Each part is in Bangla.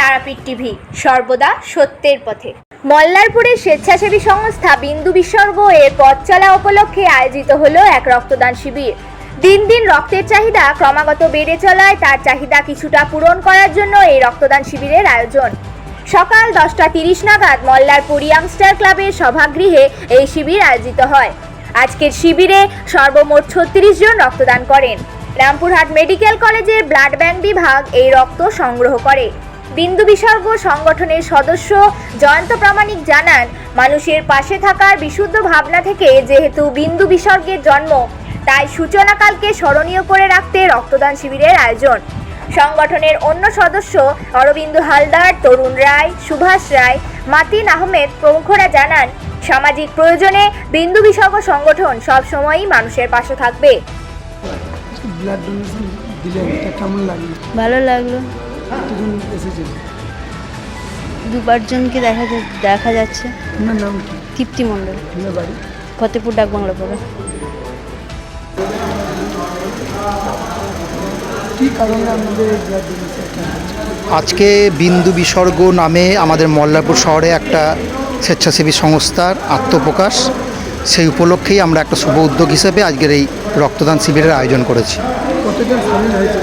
তারাপীঠ টিভি, সর্বদা সত্যের পথে। মল্লারপুরের স্বেচ্ছাসেবী সংস্থা বিন্দু বিসর্গ এর পথ চলা উপলক্ষে আয়োজিত হলো এক রক্তদান শিবির। দিন দিন রক্তের চাহিদা ক্রমাগত বেড়ে চলায় তার চাহিদা কিছুটা পূরণ করার জন্য এই রক্তদান শিবিরের আয়োজন। সকাল 10:30 নাগাদ মল্লারপুর ইয়াংস্টার ক্লাবের সভাগৃহে এই শিবির আয়োজিত হয়। আজকের শিবিরে সর্বমোট 36 জন রক্তদান করেন। রামপুরহাট মেডিকেল কলেজের ব্লাড ব্যাংক বিভাগ এই রক্ত সংগ্রহ করে। বিন্দু বিসর্গ সংগঠনের সদস্য জয়ন্ত প্রামাণিক জানান, মানুষের পাশে থাকার বিশুদ্ধ ভাবনা থেকে যেহেতু বিন্দু বিসর্গের জন্ম, তাই সূচনাকালকে স্মরণীয় করে রাখতে রক্তদান শিবিরের আয়োজন। সংগঠনের অন্য সদস্য অরবিন্দ হালদার, তরুণ রায়, সুভাষ রায়, মাতিন আহমেদ প্রমুখরা জানান, সামাজিক প্রয়োজনে বিন্দু বিসর্গ সংগঠন সবসময়ই মানুষের পাশে থাকবে। ব্লাড ডোনেশন দিলেন, এটা কেমন লাগলো? ভালো লাগলো। কতজন এসেছেন? 2-5 জনকে দেখা যাচ্ছে। আপনার নাম কি? তৃপ্তি মণ্ডল, আপনার বাড়ি? ফতেপুর ডাকবাংলা পড়ে। কী কারণে আমাদের ব্লাড ডোনেশন? আজকে বিন্দু বিসর্গ নামে আমাদের মল্লারপুর শহরে একটা স্বেচ্ছাসেবী সংস্থার আত্মপ্রকাশ, সেই উপলক্ষেই আমরা একটা শুভ উদ্যোগ হিসেবে আজকের এই রক্তদান শিবিরের আয়োজন করেছি। কতজন সামিল হয়েছে?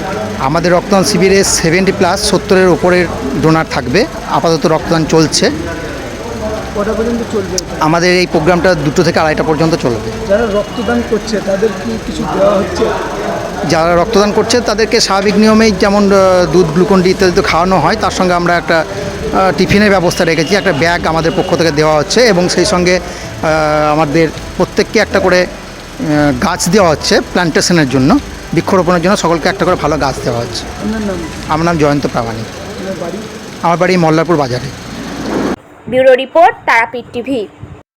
আমাদের রক্তদান শিবিরে 70+ 70-এর উপরের ডোনার থাকবে। আপাতত রক্তদান চলছে। কটা পর্যন্ত চলবে? আমাদের এই প্রোগ্রামটা 2টো থেকে 2:30টা পর্যন্ত চলবে। যারা রক্তদান করছে তাদের কি কিছু দেওয়া হচ্ছে? যারা রক্তদান করছে তাদেরকে স্বাভাবিক নিয়মেই যেমন দুধ, গ্লুকন ডি ইত্যাদি তো খাওয়ানো হয়, তার সঙ্গে আমরা একটা টিফিনের ব্যবস্থা রেখেছি। একটা ব্যাগ আমাদের পক্ষ থেকে দেওয়া হচ্ছে এবং সেই সঙ্গে আমাদের প্রত্যেককে একটা করে গাছ দেওয়া হচ্ছে প্ল্যান্টেশনের জন্য, বৃক্ষরোপণের জন্য সকলকে একটা করে ভালো গাছ দেওয়া হচ্ছে। আপনার নাম? আমার নাম জয়ন্ত প্রামাণিক। আপনার বাড়ি? আমার বাড়ি মল্লারপুর বাজারে। Bureau report, Tarapith TV.